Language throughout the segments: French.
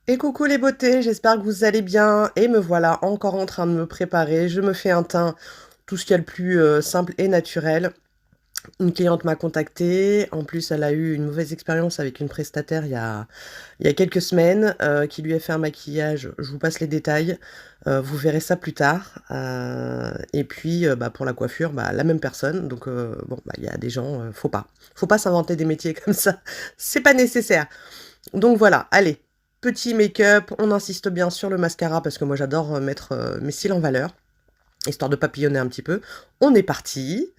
Et coucou les beautés, j'espère que vous allez bien. Et me voilà encore en train de me préparer. Je me fais un teint, tout ce qu'il y a le plus simple et naturel. Une cliente m'a contactée. En plus, elle a eu une mauvaise expérience avec une prestataire il y a quelques semaines qui lui a fait un maquillage. Je vous passe les détails. Vous verrez ça plus tard. Et puis, bah, pour la coiffure, bah, la même personne. Donc, bon, bah, il y a des gens, faut pas. Faut pas s'inventer des métiers comme ça. C'est pas nécessaire. Donc voilà, allez, petit make-up, on insiste bien sur le mascara parce que moi j'adore mettre mes cils en valeur, histoire de papillonner un petit peu. On est parti.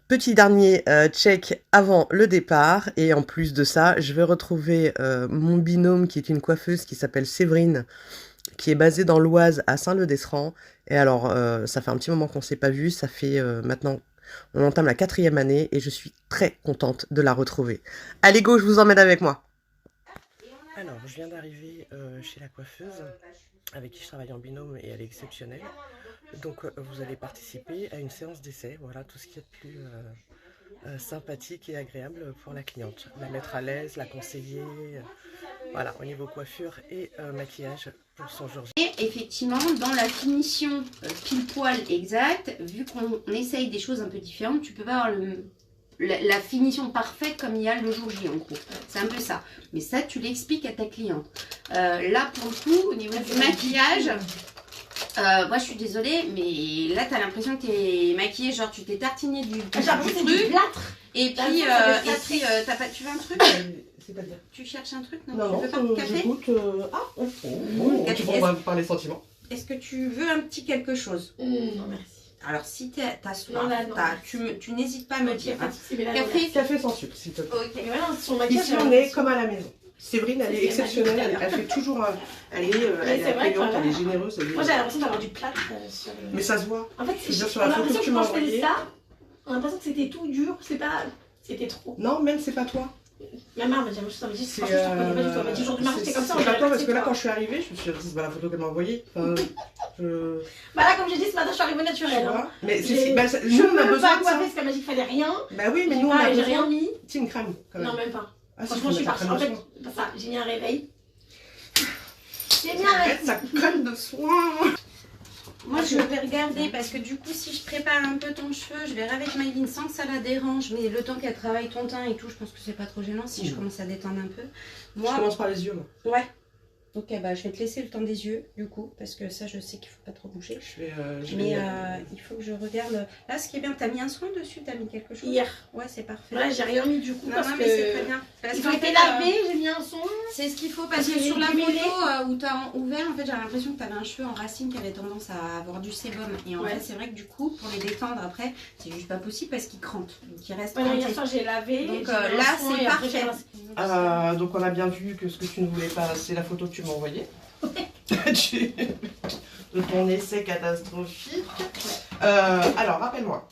Petit dernier check avant le départ. Et en plus de ça, je vais retrouver mon binôme qui est une coiffeuse qui s'appelle Séverine, qui est basée dans l'Oise à Saint-Leu-d'Esserand. Et alors, ça fait un petit moment qu'on ne s'est pas vu, ça fait maintenant, on entame la 4e année et je suis très contente de la retrouver. Allez go, je vous emmène avec moi. Alors, je viens d'arriver chez la coiffeuse avec qui je travaille en binôme et elle est exceptionnelle. Donc, vous allez participer à une séance d'essai. Voilà tout ce qu'il y a de plus sympathique et agréable pour la cliente. La mettre à l'aise, la conseiller. Voilà, au niveau coiffure et maquillage pour son jour J. Et effectivement, dans la finition pile poil exacte, vu qu'on essaye des choses un peu différentes, tu peux pas avoir la finition parfaite comme il y a le jour J en gros. C'est un peu ça. Mais ça, tu l'expliques à ta cliente. Là, pour le coup, au niveau du maquillage, moi je suis désolée, mais là, tu as l'impression que tu es maquillée, genre tu t'es tartiné du truc. Et puis, tu veux un truc? C'est-à-dire? Tu cherches un truc? Non, Non, tu veux pas un café? j'écoute. On va parler sentiments. Est-ce que tu veux un petit quelque chose? Non, merci. Alors, si t'as soif, Non, là, non. tu n'hésites pas à me dire. Café. Café sans sucre, s'il te plaît. Ok. Mais voilà, son maquillage. Ici, on est comme à la maison. Séverine, elle est C'est exceptionnelle, magique. elle fait toujours. Elle est c'est vrai accueillante, que elle est généreuse. Moi, j'ai l'impression d'avoir du plâtre sur le. Mais ça se voit. En fait, Je veux dire, sur on a la photo l'impression que tu que m'as quand je faisais envoyée. ça, on a l'impression que c'était tout dur. C'est pas. C'était trop. Non, même c'est pas toi. Ma mère m'a dit, franchement, je te reconnais pas du tout. Elle m'a dit, jour du mariage, c'était comme ça. C'est pas toi parce que là, quand je suis arrivée, je me suis dit, c'est pas la photo qu'elle m'a envoyée. Enfin, Bah là, comme j'ai dit ce matin, je suis arrivée tu naturelle. Hein. vois. Mais J'ai- nous, on a besoin de ça. coiffer parce qu'elle m'a dit qu'il fallait rien. Bah oui, mais nous, on a J'ai besoin. rien mis. C'est une crème, quand même. Non, même pas. Ah, si, Franchement, je suis faut mettre partie. la En crème fait, de soin. pas ça. J'ai mis un réveil. J'ai mis un Arrête, réveil. sa crème de soin. Moi, je vais regarder parce que du coup, si je prépare un peu ton cheveu, je verrai avec Maïline sans que ça la dérange. Mais le temps qu'elle travaille ton teint et tout, je pense que c'est pas trop gênant si je commence à détendre un peu. Je Moi, commence par les yeux, moi. ouais. Ok, bah je vais te laisser le temps des yeux, du coup, parce que ça, je sais qu'il faut pas trop bouger. Mais il faut que je regarde. Là, ce qui est bien, t'as mis un soin dessus, t'as mis quelque chose? Hier. Ouais, c'est parfait. Ouais, j'ai rien mis du coup. Non, parce non, que mais c'est très bien. Parce il qu'en faut fait, été lavé, j'ai mis un son. c'est ce qu'il faut parce que J'ai sur la cumulé. photo où t'as ouvert, en fait, j'ai l'impression que t'avais un cheveu en racine qui avait tendance à avoir du sébum. Et en Ouais. fait, c'est vrai que du coup, pour les détendre après, c'est juste pas possible parce qu'ils crentent. Donc, ils restent Ouais, non, hier crentés. soir j'ai lavé. Donc j'ai mis un là, son c'est et après, parfait. Donc on a bien vu que ce que tu ne voulais pas, c'est la photo que tu m'as envoyée. De ton essai catastrophique. Alors, rappelle-moi.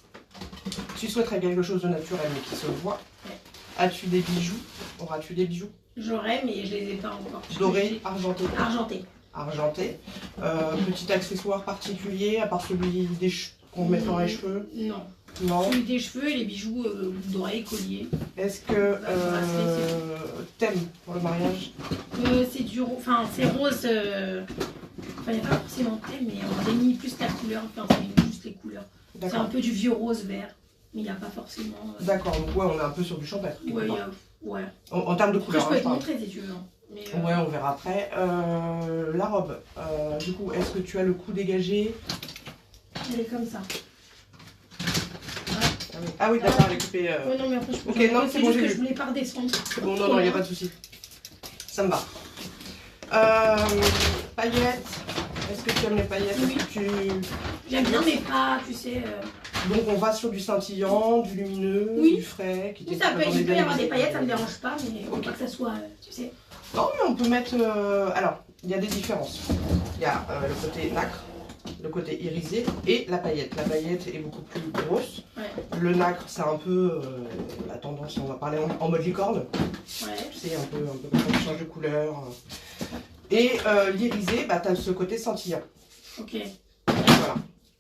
Tu souhaiterais quelque chose de naturel mais qui se voit. Ouais. As-tu des bijoux? Auras-tu des bijoux? J'aurais, mais je les ai pas encore. Dorés, argentés? Argenté. Argentés. Petit accessoire particulier, à part celui des qu'on met dans les cheveux? Non. Non. Celui des cheveux et les bijoux dorés, colliers. Est-ce que thème pour le mariage? C'est du enfin c'est rose. Enfin, il n'y a pas forcément de thème, mais on a mis plus la couleur. Enfin, c'est juste les couleurs. C'est un D'accord. peu du vieux rose vert, mais il n'y a pas forcément. D'accord, donc ouais, on est un peu sur du champêtre. Ouais, ouais. En termes de Après, je couleur, peux hein, te je parle. montrer si tu veux. Hein. Mais, Ouais, on verra après. La robe, du coup, est-ce que tu as le cou dégagé? elle est comme ça. Ah oui, d'accord, elle est coupée. Ouais, non, mais après, je peux. Ok, non, c'est bon, juste j'ai que vu. je voulais pas redescendre. C'est bon, non, non, il n'y a pas de souci. Ça me va. Paillettes, est-ce que tu aimes les paillettes? Oui. Est-ce que tu... J'aime bien, mais pas, tu sais. Donc on va sur du scintillant, du lumineux, Oui. du frais. Qui Oui, ça peut, il peut y avoir des paillettes, ça me dérange pas, mais faut Ok. pas que ça soit, tu sais. Non, mais on peut mettre... Alors, il y a des différences. Il y a le côté nacre, le côté irisé et la paillette. La paillette est beaucoup plus grosse. Ouais. Le nacre, c'est un peu la tendance, on va parler en mode licorne. Ouais. Tu sais, un peu comme ça, qui change de couleur. Et l'irisé, bah, tu as ce côté scintillant. Ok. Voilà.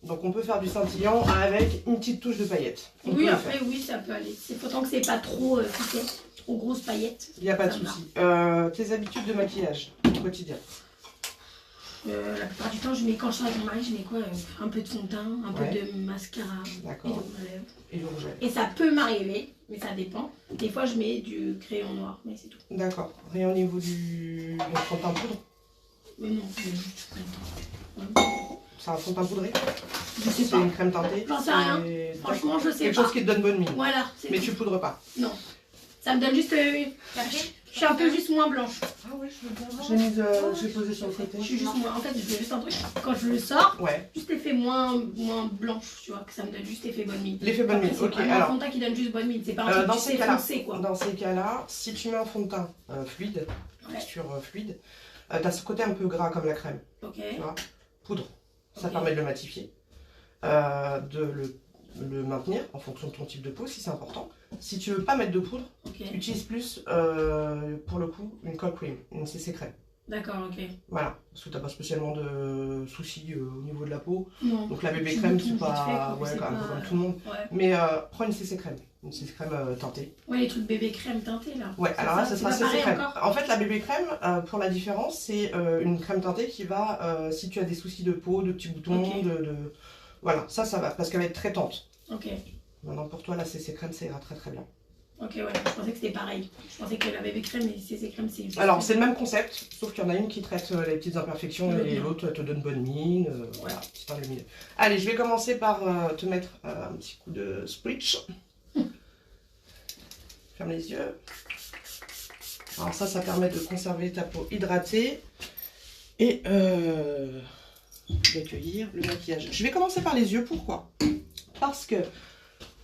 Donc on peut faire du scintillant avec une petite touche de paillettes. On peut Oui, le après, faire. oui, ça peut aller. C'est pourtant que c'est pas trop, tu sais, trop grosses paillettes. Il n'y a pas de Ça me va. souci. Tes habitudes de maquillage. au quotidien? La plupart du temps, je mets, quand je suis avec mon mari, je mets quoi un peu de fond de teint, un peu de mascara et de D'accord. rouge à lèvres. Et le rouge à lèvres. Et ça peut m'arriver, mais ça dépend. Des fois, je mets du crayon noir, mais c'est tout. D'accord. Rien au niveau du fond de teint poudre? Mais non, c'est juste crayon noir. C'est un fond de teint poudré? Je sais C'est pas. une crème teintée? J'en sais rien. C'est- Franchement, je sais Quelque pas. chose qui te donne bonne mine. Voilà. c'est Mais tout. tu poudres pas? Non. Ça me donne juste... je suis un peu juste moins blanche. Ah ouais, je veux bien. J'ai posé sur le côté. Je suis juste moins... En fait, je fais juste un truc. Quand je le sors, Ouais. juste l'effet moins blanche, tu vois. Que ça me donne juste effet bonne mine. L'effet bonne mine, C'est ok. vraiment un Alors, fond de teint qui donne juste bonne mine. C'est pas un truc dans qui ces s'est cas-là, foncé, quoi. si tu mets un fond de teint fluide, Ouais. texture fluide, t'as ce côté un peu gras comme la crème, Ok. tu vois. Poudre, ça Ok. permet de le matifier, de le maintenir en fonction de ton type de peau si c'est important. Si tu veux pas mettre de poudre, Ok. utilise plus pour le coup une cold cream, une CC crème. D'accord, ok. Voilà, parce que t'as pas spécialement de soucis au niveau de la peau. Non. Donc la bébé Petit crème bouton c'est vite pas fait, quoi, ouais, c'est un peu pas- comme tout le monde. Ouais. Mais prends une CC crème teintée. Ouais, les trucs bébé crème teintés, là. Ouais, C'est alors là, ça c'est sera pas CC pareil crème. encore. En fait, la bébé crème, pour la différence, c'est une crème teintée qui va, si tu as des soucis de peau, de petits boutons, Ok. Voilà, ça va, parce qu'elle va être très tente. Ok. Maintenant, pour toi, la CC crème, ça ira très très bien. Ok, ouais. Je pensais que c'était pareil. Je pensais que la bébé crème et CC crème, c'est juste... Alors, c'est le même concept, sauf qu'il y en a une qui traite les petites imperfections Le et bien. l'autre te donne bonne mine. Voilà, c'est un lumineux. Allez, je vais commencer par te mettre un petit coup de spritz. Ferme les yeux. Alors ça permet de conserver ta peau hydratée et d'accueillir le maquillage. Je vais commencer par les yeux, pourquoi? Parce que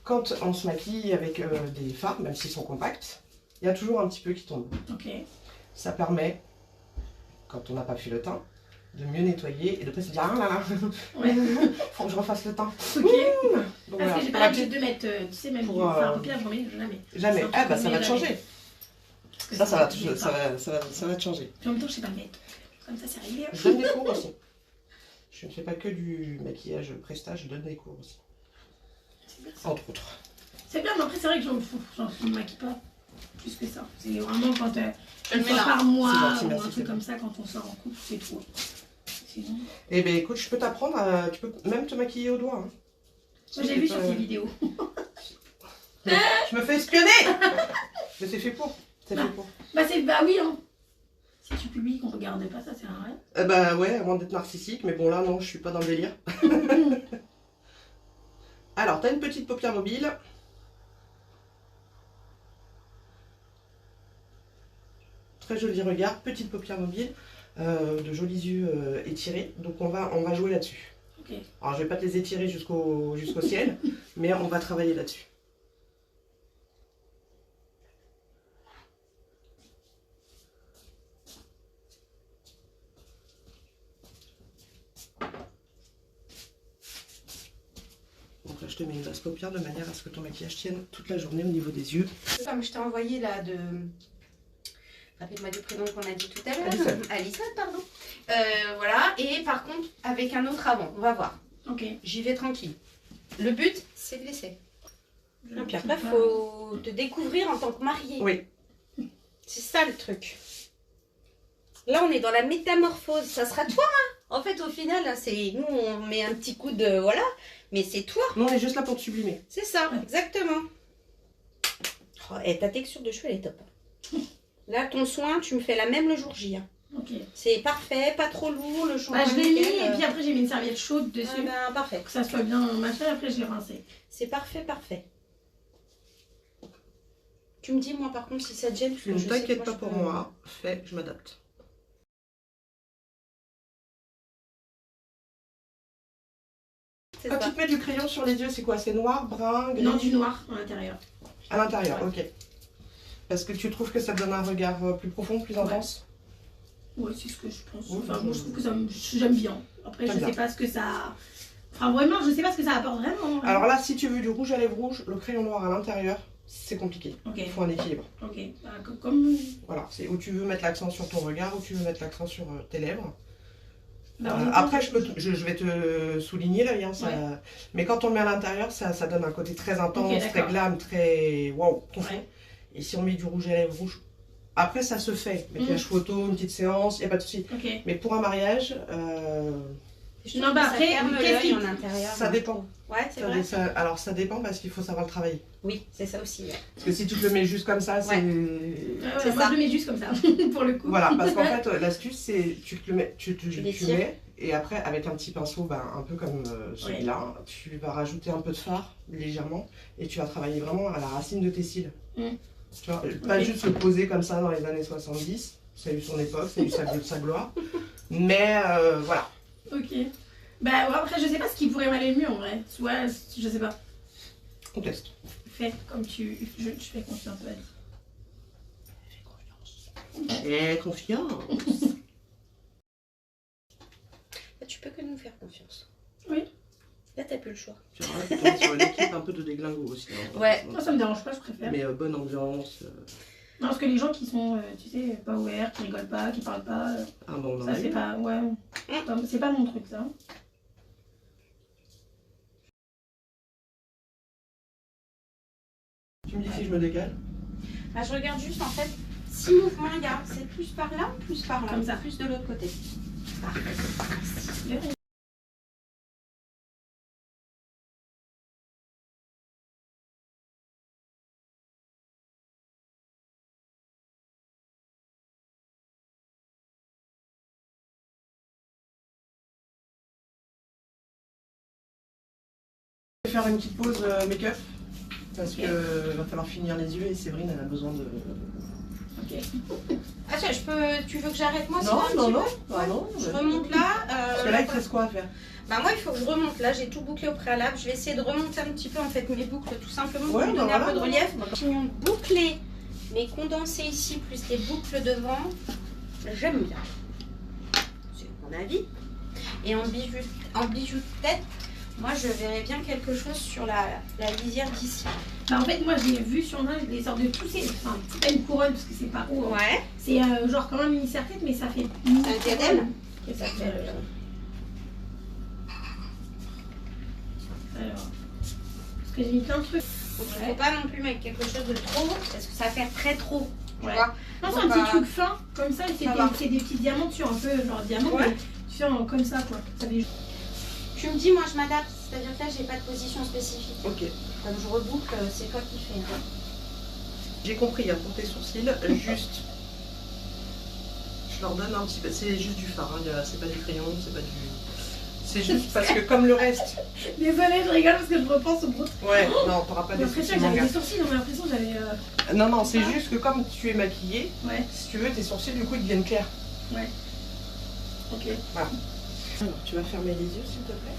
quand on se maquille avec des fards, même s'ils sont compacts, il y a toujours un petit peu qui tombe. Ok. Ça permet, quand on n'a pas fait le teint, de mieux nettoyer et de pas se dire ah là là, Ouais. faut que je refasse le teint. Ok. Donc Parce voilà, que j'ai pour pas la l'habitude de mettre, tu sais, même pour, du fard à paupières, j'en mets jamais. jamais. C'est un Ah truc bah qu'on ça va met te jamais. changer. Parce que Ça va te, je mets ça pas. va te changer. En même temps, je sais pas le mettre. Comme ça, c'est réglé. Je donne des cours aussi. Je ne fais pas que du maquillage prestage, je donne des cours aussi. C'est bien ça. Entre autres. C'est bien, mais après, c'est vrai que j'en maquille pas plus que ça. C'est vraiment quand Je le une mets fois là. par mois C'est gentil, ou merci, un c'est truc bon. comme ça, quand on sort en couple, c'est trop. Sinon... Eh ben écoute, je peux t'apprendre, tu peux même te maquiller au doigt. Hein. Moi, j'ai vu sur tes vidéos. Je me fais espionner. Mais c'est fait pour. C'est fait pour. Bah oui, hein. Si tu publies qu'on regarde pas, ça sert à rien. Bah ouais, à moins d'être narcissique, mais bon là non, je suis pas dans le délire. Alors, t'as une petite paupière mobile. Très joli regard, petite paupière mobile, de jolis yeux étirés. Donc on va jouer là-dessus. Ok. Alors je vais pas te les étirer jusqu'au ciel, mais on va travailler là-dessus. Donc là je te mets une basse paupière de manière à ce que ton maquillage tienne toute la journée au niveau des yeux. Comme je t'ai envoyé là de... Rappelle-moi du prénom qu'on a dit tout à l'heure. Alison. Alison, pardon. Voilà, et par contre, avec un autre avant, on va voir. Ok. J'y vais tranquille. Le but, c'est de laisser. Je Puis sais après, il pas. faut te découvrir en tant que mariée. Oui, C'est ça le truc. Là, on est dans la métamorphose. Ça sera toi, hein. En fait, au final, là, c'est nous, on met un petit coup de... Voilà. Mais c'est toi. nous on est juste là pour te sublimer. C'est ça, exactement. Oh, et ta texture de cheveux, elle est top. Là, ton soin, tu me fais la même le jour J. Hein. Ok. C'est parfait, pas trop lourd, le shampoing. Bah, je l'ai mis nickel, et puis après, j'ai mis une serviette chaude dessus. ah ben, parfait. Pour que ça soit bien machin, après, je l'ai rincé. C'est parfait, parfait. Tu me dis, moi, par contre, si ça te gêne. parce que Ne je sais t'inquiète que pas je pour peux- moi, fais, je m'adapte. C'est Quand ça. tu te mets du crayon sur les yeux, c'est quoi? C'est noir, brun, gris? Non, du noir à l'intérieur. À l'intérieur, Ouais. ok. Parce que tu trouves que ça te donne un regard plus profond, plus intense? Ouais, c'est ce que je pense. Oui, Enfin, je- moi, je trouve que j'aime bien. Après, T'aimes je sais bien. pas ce que ça... Enfin, vraiment, je sais pas ce que ça apporte vraiment. Alors là, si tu veux du rouge à lèvres rouge, le crayon noir à l'intérieur, c'est compliqué. Ok, Il faut un équilibre. ok. Bah, comme... Voilà, c'est où tu veux mettre l'accent sur ton regard, où tu veux mettre l'accent sur tes lèvres. Bah, en même temps, Après, je vais te souligner l'œil, hein, ça... Ouais. mais quand on le met à l'intérieur, ça donne un côté très intense, Ok, très d'accord. glam, très wow, profond. Ouais. Et si on met du rouge à lèvres rouge Après, ça se fait. Maquillage photo, une petite séance, il n'y a pas de souci. Ok. Mais pour un mariage, Non, bah après, qu'est-ce qui... en intérieur. ça dépend. Ouais, c'est vrai. Alors, ça dépend parce qu'il faut savoir le travailler. Oui, c'est ça aussi. Ouais. Parce que si tu te le mets juste comme ça, c'est... C'est ça. moi, je le mets juste comme ça, pour le coup. Voilà, parce qu'en fait, l'astuce, c'est tu te le mets, tu l'étires. mets, et après, avec un petit pinceau, un peu comme celui-là, tu vas rajouter un peu de fard, légèrement, et tu vas travailler vraiment à la racine de tes cils. Tu vois, pas juste le poser comme ça dans les années 70, ça a eu son époque, ça a eu sa gloire, mais voilà. Ok. Bah ouais, après, je sais pas ce qui pourrait m'aller mieux en vrai. Soit, je sais pas. On teste. Fais comme tu... Je fais confiance, vas-y. Et confiance. Tu peux que nous faire confiance. Oui. Là, t'as plus le choix. Tu vois, tu tombes sur une équipe un peu de déglingo aussi. Hein, Ouais. Moi, ça me dérange pas, je préfère. Mais bonne ambiance. Non, parce que les gens qui sont, tu sais, pas ouverts, qui rigolent pas, qui parlent pas, Ah bon, on en ça a c'est eu. pas... Ouais. C'est pas mon truc, ça. Tu me dis si je me décale? Bah, je regarde juste en fait, si mouvements il y a, c'est plus par là ou plus par là? Comme ça. Plus de l'autre côté. Parfait. Je vais faire une petite pause make-up parce que va falloir finir les yeux et Séverine elle a besoin de. Ok. Ah, tu veux que j'arrête moi Non, sinon, non, un non, petit peu ah non. Je remonte là. Parce que là il te reste quoi à faire? Bah moi il faut que je remonte là, j'ai tout bouclé au préalable. Je vais essayer de remonter un petit peu en fait mes boucles tout simplement pour Ouais, lui bah donner un voilà. peu de relief. Chignon bouclé mais condensé ici plus les boucles devant, j'aime bien. C'est mon avis. Et en bijou de tête, moi je verrais bien quelque chose sur la lisière d'ici. Bah en fait, moi j'ai vu sur Internet des sortes de poussées. Enfin, c'est pas une couronne parce que c'est pas haut. Hein. Ouais. C'est genre quand même une serre-tête, mais ça fait Un diadème. Et ça fait... Alors... Parce que j'ai mis plein de trucs. Donc il faut pas non plus mettre quelque chose de trop parce que ça fait très trop. Tu vois. Non, c'est un petit truc fin, comme ça, et c'est des petits diamants dessus, un peu genre diamant, Ouais. mais tu fais comme ça quoi. Ça fait... Tu me dis, moi je m'adapte, c'est-à-dire que là j'ai pas de position spécifique. Ok. Comme je reboucle, c'est toi qui fais. Hein. J'ai compris, hein, pour tes sourcils, juste. Je leur donne un petit peu. C'est juste du fard, hein, c'est pas du crayon, c'est pas du. C'est juste parce que comme le reste. Désolée, je rigole parce que je repense au gros truc. Ouais, non, t'auras pas J'ai des l'impression sourcils que j'avais manga. des sourcils, on a l'impression que j'avais... Non, non, c'est juste que comme tu es maquillée, Ouais, si tu veux, tes sourcils du coup ils deviennent clairs. ouais. Ok. Voilà. Alors, tu vas fermer les yeux s'il te plaît.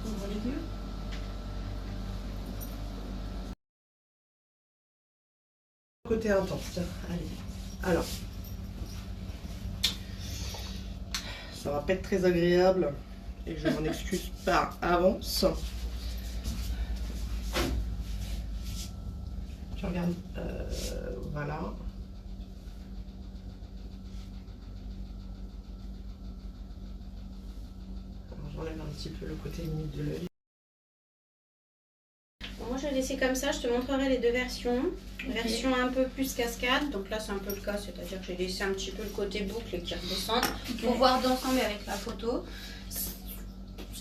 Ouvre les yeux. Côté intense, tiens, allez. Alors, ça va pas être très agréable et je m'en excuse par avance. Tu regardes, voilà. Alors j'enlève un petit peu le côté humide de l'œil. Bon, moi je vais laisser comme ça, je te montrerai les deux versions. Ok. Version un peu plus cascade, donc là c'est un peu le cas, c'est-à-dire que j'ai laissé un petit peu le côté boucle qui redescend. Pour voir d'ensemble avec la photo.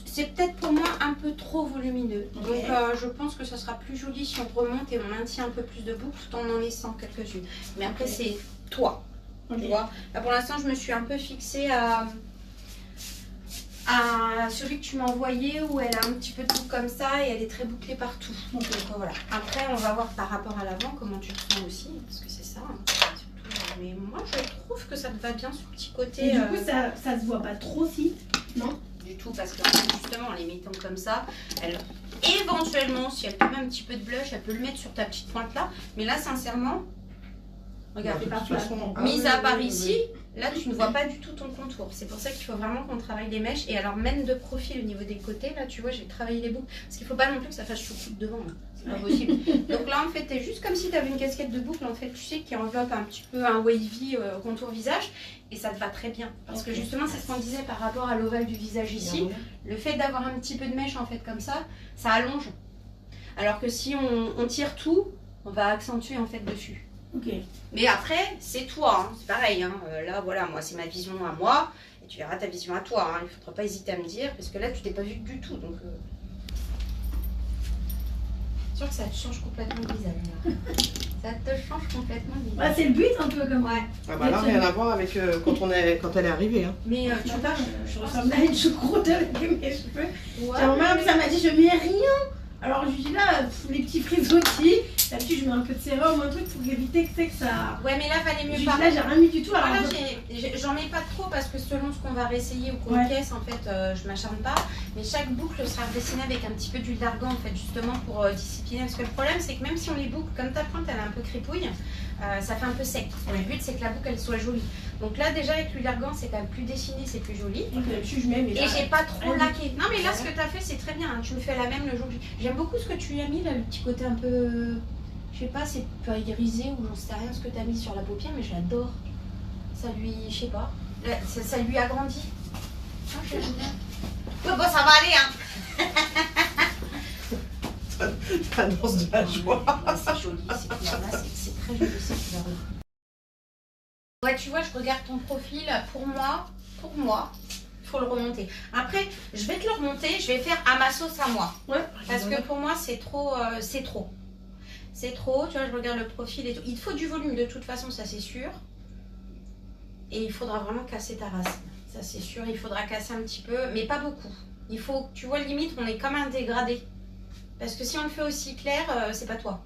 C'est peut-être pour moi un peu trop volumineux. Ok. Donc je pense que ça sera plus joli si on remonte et on maintient un peu plus de boucles tout en laissant quelques-unes. Mais après Ok. c'est toi. Ok. Tu vois. Là pour l'instant je me suis un peu fixée à celui que tu m'as envoyé où elle a un petit peu de boucle comme ça et elle est très bouclée partout. Donc voilà. Après on va voir par rapport à l'avant comment tu te sens aussi parce que c'est ça. Hein, surtout, mais moi je trouve que ça te va bien ce petit côté. Et du coup, ça se voit pas trop si, non? Du tout parce que justement en les mettant comme ça, elle éventuellement si elle te met un petit peu de blush, elle peut le mettre sur ta petite pointe là. Mais là sincèrement, regarde. De toute partout, façon, là. ah Mis oui, à oui, part oui, ici, là tu ne vois pas du tout ton contour. C'est pour ça qu'il faut vraiment qu'on travaille les mèches. Et alors même de profil au niveau des côtés, là tu vois j'ai travaillé les boucles. Parce qu'il ne faut pas non plus que ça fasse choucroute devant. Hein. c'est pas possible. Donc là, en fait, t'es juste comme si t'avais une casquette de boucle, en fait, tu sais, qui enveloppe un petit peu un wavy contour visage, et ça te va très bien. Parce que justement, c'est ce qu'on disait par rapport à l'ovale du visage ici. Le fait d'avoir un petit peu de mèche, en fait, comme ça allonge. Alors que si on tire tout, on va accentuer, en fait, dessus. Ok. Mais après, c'est toi, hein, c'est pareil. Hein. Là, voilà, moi, c'est ma vision à moi. Et tu verras ta vision à toi. Hein. Il ne faudra pas hésiter à me dire, parce que là, tu t'es pas vu du tout. Donc, c'est sûr que ça te change complètement le visage. Là. Ça te change complètement le visage. Bah, c'est le but un peu comme. Ouais. Ah bah là, rien à voir avec quand elle est arrivée. Hein. Mais tu vois, je ressemble à une choucroute avec mes cheveux. ouais, Ma mère ça m'a dit je mets rien. Alors je lui dis là, les petits frisottis, d'habitude je mets un peu de sérum ou un truc pour éviter que ça... Ouais, mais là, fallait mieux Je pas. dis là j'ai rien mis du tout. Alors Voilà, j'en mets pas trop parce que selon ce qu'on va réessayer ou qu'on caisse, en fait, je m'acharne pas. Mais chaque boucle sera dessinée avec un petit peu d'huile d'argan, en fait, justement pour discipliner. Parce que le problème, c'est que même si on les boucle, comme ta pointe, elle est un peu crépouille, ça fait un peu sec. Et le but, c'est que la boucle, elle soit jolie. Donc là, déjà, avec l'huile d'argan, c'est quand même plus dessiné, c'est plus joli. donc d'habitude je mets, mais là... Et j'ai pas trop laqué. Non, mais là, ce que tu as fait, c'est très bien. Hein. Tu me fais la même le jour. J'aime beaucoup ce que tu as mis, là, le petit côté un peu... Je sais pas, c'est pas irisé ou j'en sais rien ce que tu as mis sur la paupière, mais je l'adore. Ça lui... Je sais pas. Ça lui agrandit. Ah, j'aime bien. Ouais, bon, ça va aller, hein. Annonce de la joie. C'est joli, ces couleurs-là. C'est très joli, ces couleurs-là. Ouais, tu vois, je regarde ton profil. Pour moi, il faut le remonter. Après, je vais te le remonter, je vais faire à ma sauce à moi. Ouais. Parce que pour moi, c'est trop. C'est trop, tu vois, je regarde le profil et tout. Il te faut du volume de toute façon, ça c'est sûr. Et il faudra vraiment casser ta racine. Ça c'est sûr, il faudra casser un petit peu, mais pas beaucoup. Il faut, tu vois, limite, on est comme un dégradé. Parce que si on le fait aussi clair, c'est pas toi.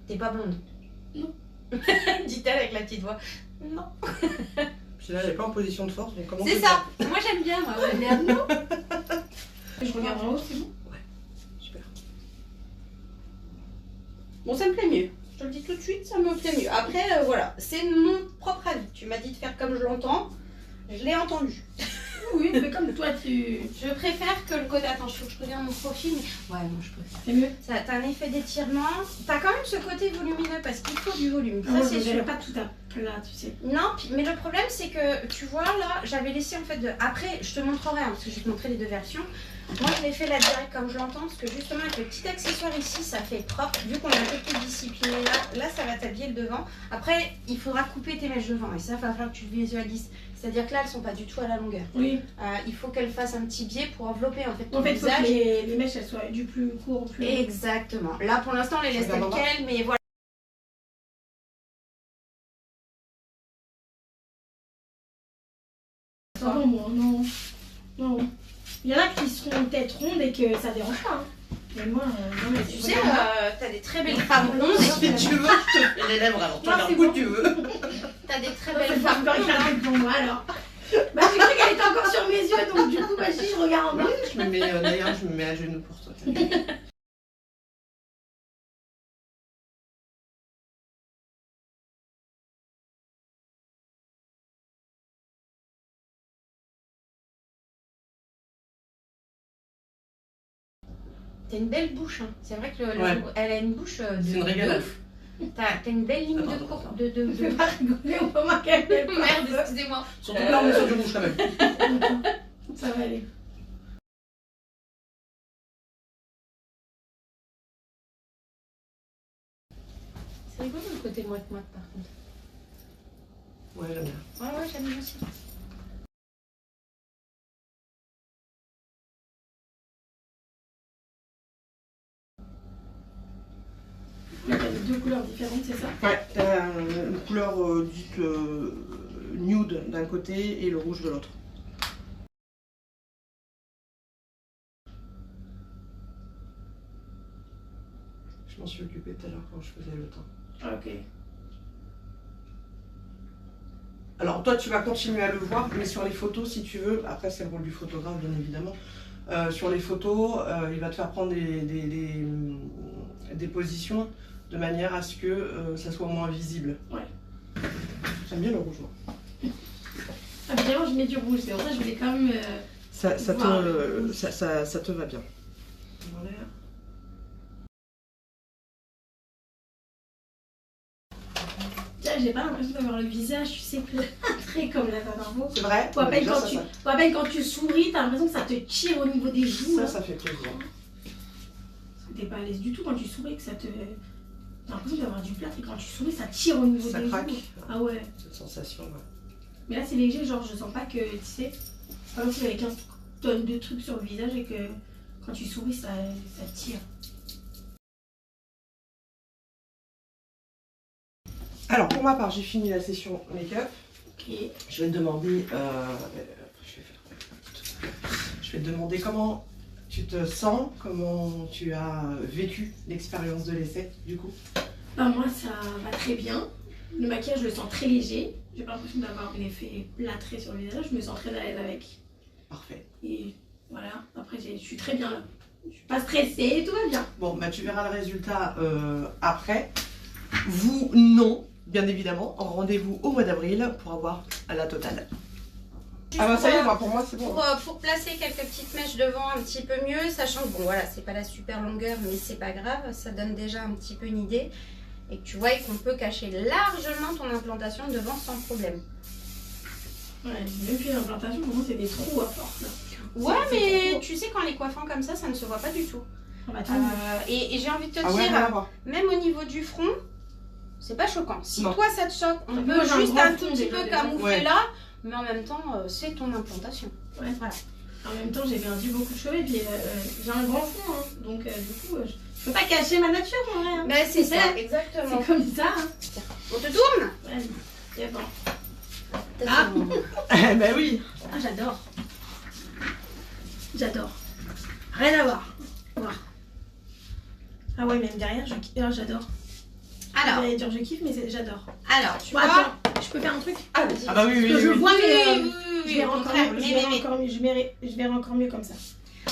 T'es pas blonde. Non. Dit-elle avec la petite voix. Non. Puis là, elle n'est pas en position de force, donc comment C'est ça. Moi j'aime bien, moi. Ouais, mais non. Je regarde en haut, c'est bon. Super. Bon, ça me plaît mieux. Je te le dis tout de suite, ça me plaît mieux. Après, voilà, c'est mon propre avis. Tu m'as dit de faire comme je l'entends. Je l'ai entendu. Oui, mais comme toi tu... Je préfère que le côté... Attends, je regarde mon profil. Mais... Ouais, moi je préfère. C'est mieux. T'as un effet d'étirement. T'as quand même ce côté volumineux parce qu'il faut du volume. Ça, Moi, c'est je sûr. verrai pas tout à plat, tu sais. Non, mais le problème c'est que tu vois là, j'avais laissé en fait de. Après, je te montrerai hein, parce que je vais te montrer les deux versions. Moi, je l'ai fait là direct comme je l'entends parce que justement avec le petit accessoire ici, ça fait propre. Vu qu'on a un peu plus discipliné là, ça va t'habiller le devant. Après, il faudra couper tes mèches devant et ça, il va falloir que tu le visualises. C'est-à-dire que là, elles sont pas du tout à la longueur. Oui. Il faut qu'elles fassent un petit biais pour envelopper en fait ton En fait, il faut visage. que les mèches elles soient du plus court au plus long. Exactement. Là, pour l'instant, on les laisse telles quelles, mais voilà. Ça va, moi, non. Non. Il y en a qui seront tête ronde et que ça dérange pas. Hein. Mais moi, non, mais Tu sais, t'as des très belles femmes rondes. Si tu veux, je te fais les lèvres, alors tu Non, regardes c'est où bon. tu veux. T'as des très Ça belles fait femmes peur que rondes. ça pour moi alors. Bah, j'ai cru qu'elle était encore sur mes yeux, donc du coup, bah, si je regarde en bas. Je me mets, d'ailleurs, je me mets à genoux pour toi. T'as une belle bouche. Hein. C'est vrai que Ouais. elle a une bouche de. C'est une régalade. T'as une belle ligne de Attends, courbe. attends. De... Je vais pas rigoler, on va marquer elle Merde, excusez-moi. Surtout que là, on est sur du rouge quand même. Ça va aller. C'est rigolo le côté moite-moite par contre. Ouais, j'aime bien. Ouais, j'aime bien aussi. Là, t'as deux couleurs différentes, c'est ça? Ouais, t'as une couleur dite nude d'un côté et le rouge de l'autre. Je m'en suis occupée tout à l'heure quand je faisais le teint. Ah, ok. Alors toi tu vas continuer à le voir, mais sur les photos si tu veux, après c'est le rôle du photographe bien évidemment, sur les photos il va te faire prendre des positions de manière à ce que ça soit moins visible. Ouais. J'aime bien le rouge moi. Ah, évidemment, je mets du rouge, c'est pour ça que je voulais quand même... Ça voir. te va bien. Voilà. j'ai pas l'impression d'avoir le visage, tu sais, plâtré comme la dernière fois. C'est vrai? Ou à peine Déjà, quand, ou à peine quand tu souris, t'as l'impression que ça te tire au niveau des joues. ça fait plaisir. Parce que t'es pas à l'aise du tout quand tu souris, que ça te... T'as l'impression d'avoir du plâtre et quand tu souris, ça tire au niveau Ça des craque. joues. Ah ouais. Cette sensation, ouais. Mais là, c'est léger, genre, je sens pas que, tu sais, par exemple, si j'avais 15 tonnes de trucs sur le visage et que quand tu souris, ça tire. Alors, pour ma part, j'ai fini la session make-up. Ok. Je vais te demander... je vais te demander comment tu te sens, comment tu as vécu l'expérience de l'essai, du coup. Bah, moi, ça va très bien. Le maquillage, je le sens très léger. J'ai pas l'impression d'avoir un effet plâtré sur le visage. Je me sens très à l'aise avec. Parfait. Et voilà, après, je suis très bien là. Je suis pas stressée, tout va bien. Bon, bah tu verras le résultat après. Vous, non, bien évidemment. Rendez-vous au mois d'avril pour avoir la totale. Ah bah ça y est, moi, pour moi c'est bon. Pour placer quelques petites mèches devant un petit peu mieux, sachant que bon voilà, c'est pas la super longueur, mais c'est pas grave, ça donne déjà un petit peu une idée. Et que tu vois qu'on peut cacher largement ton implantation devant sans problème. Ouais, même puis l'implantation, pour moi, c'est des trous à force là. Ouais, mais tu sais, qu'en les coiffant comme ça ne se voit pas du tout. Ah bah, Et j'ai envie de te Ah ouais, rien à dire, voir. même au niveau du front, c'est pas choquant. Si Non. toi ça te choque, on Moi, peut j'ai un juste grand un front tout petit déjà, peu déjà. camoufler Ouais. là, mais en même temps, c'est ton implantation. Ouais. Voilà. En même temps, j'ai perdu beaucoup de cheveux et puis j'ai un grand front, hein. Donc du coup, je peux pas cacher ma nature en vrai. Hein. Mais c'est ça, C'est exactement. comme ça. Hein. On te tourne. Vas-y, c'est bon. Ah. Eh ben oui. Ah, j'adore. J'adore. Rien à voir. Ah ouais, même derrière, j'adore. Alors, J'allais dire je kiffe, mais j'adore. tu Bon, vois. attends, je peux faire un truc? Ah, vas-y. Ah bah oui, Parce que je vois, mais je oui, verrai au encore contraire. mieux. Je verrai encore mieux comme ça.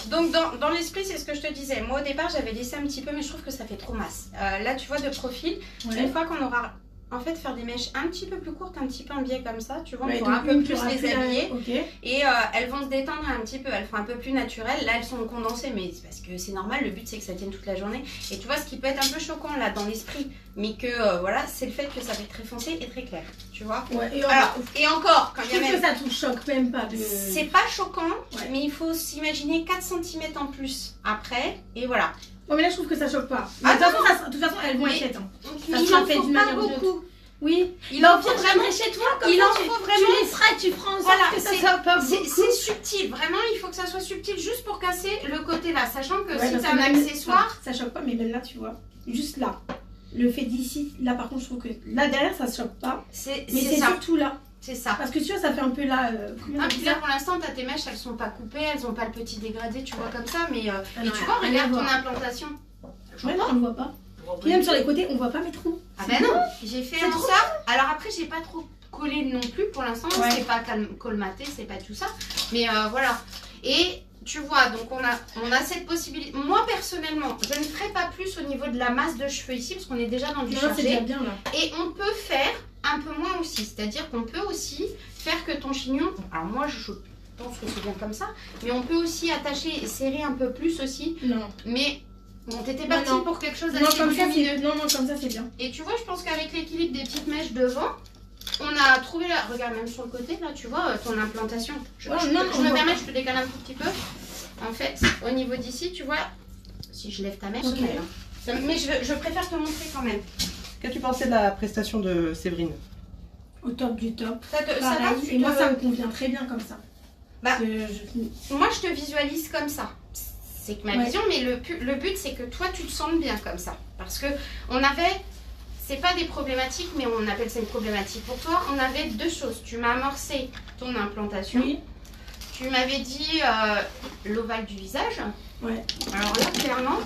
Donc dans l'esprit, c'est ce que je te disais. Moi au départ, j'avais laissé un petit peu, mais je trouve que ça fait trop masse. Là, tu vois, de profil, une fois qu'on aura... En fait, faire des mèches un petit peu plus courtes, un petit peu en biais comme ça, tu vois, on pourra un peu plus les habiller. Okay. Et elles vont se détendre un petit peu, elles font un peu plus naturelles. Là, elles sont condensées, mais c'est parce que c'est normal, le but c'est que ça tienne toute la journée. Et tu vois, ce qui peut être un peu choquant là dans l'esprit, mais que voilà, c'est le fait que ça va être très foncé et très clair, tu vois. Ouais, Alors, et encore, quand je il y a trouve même... que ça te choque même pas de... C'est pas choquant, Ouais. mais il faut s'imaginer 4 cm en plus après, et voilà. Bon, mais là, je trouve que ça choque pas. Ah, Mais de toute façon, elles vont être faites. Hein. Il Ça en fait faut d'une pas manière ou d'une beaucoup. Oui. Il en faut pire, vraiment... j'aimerais chez toi, comme Il ça, en faut vraiment... Tu les feras, tu feras en sorte Voilà, que ça soit pas beaucoup. c'est subtil, vraiment il faut que ça soit subtil juste pour casser le côté là, sachant que Ouais, si parce t'as que un même- accessoire, Ça choque pas, mais même là, tu vois. Juste là. Le fait d'ici, là, par contre, je trouve que là, derrière, ça choque pas. c'est Mais c'est ça, surtout là. c'est ça. Parce que tu vois, ça fait un peu là... comment on Ah, dit puis ça là pour l'instant t'as tes mèches, elles sont pas coupées, elles ont pas le petit dégradé, tu vois comme ça, mais Ah et non, tu vois, rien à regarde ton voir. implantation. Ouais, non, on le voit pas. Puis même sur les côtés, on voit pas mes trous. Ah ben non, j'ai fait C'est en trop ça. Alors après j'ai pas trop collé non plus pour l'instant, Ouais. c'est pas colmaté, c'est pas tout ça, mais voilà. Et tu vois, donc on a cette possibilité. Moi personnellement, je ne ferai pas plus au niveau de la masse de cheveux ici parce qu'on est déjà dans du Non, c'est déjà chargé. bien là. Et on peut faire un peu moins aussi, c'est-à-dire qu'on peut aussi faire que ton chignon, alors moi je pense que c'est bien comme ça, mais on peut aussi attacher et serrer un peu plus aussi, Non. mais bon t'étais Non, partie non. pour quelque chose Non, d'assez comme ça, lumineux. non, comme ça, c'est bien. Et tu vois, je pense qu'avec l'équilibre des petites mèches devant, on a trouvé la... Regarde, même sur le côté, là, tu vois, ton implantation. Je me voit permets, pas. je te décale un tout petit peu. En fait, au niveau d'ici, tu vois, si je lève ta mèche, Ok. mais je préfère te montrer quand même. Qu'as-tu pensé de la prestation de Séverine? Au top du top. Ça va, Pareil. tu Et moi, te- ça me convient très bien comme ça. Bah, Je- Moi, je te visualise comme ça. C'est que ma Ouais. vision, mais le but, c'est que toi, tu te sentes bien comme ça. Parce que on avait... C'est pas des problématiques, mais on appelle ça une problématique pour toi. On avait deux choses. Tu m'as amorcé ton implantation. Oui. Tu m'avais dit l'ovale du visage. Ouais. Alors là, clairement,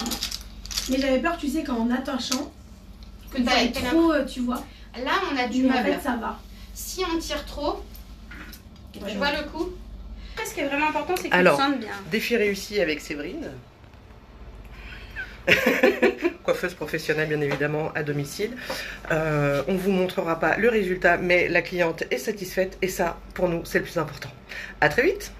Mais j'avais peur, tu sais, qu'en attachant, que ça t'as aille été trop, tu vois. là, on a du Mais en meuble. fait, ça va. Si on tire trop, Ouais. tu vois le coup. Après, ce qui est vraiment important, c'est que Alors, tu te sentes bien. Défi réussi avec Séverine. Coiffeuse professionnelle bien évidemment à domicile. On vous montrera pas le résultat, mais la cliente est satisfaite et ça pour nous c'est le plus important. À très vite.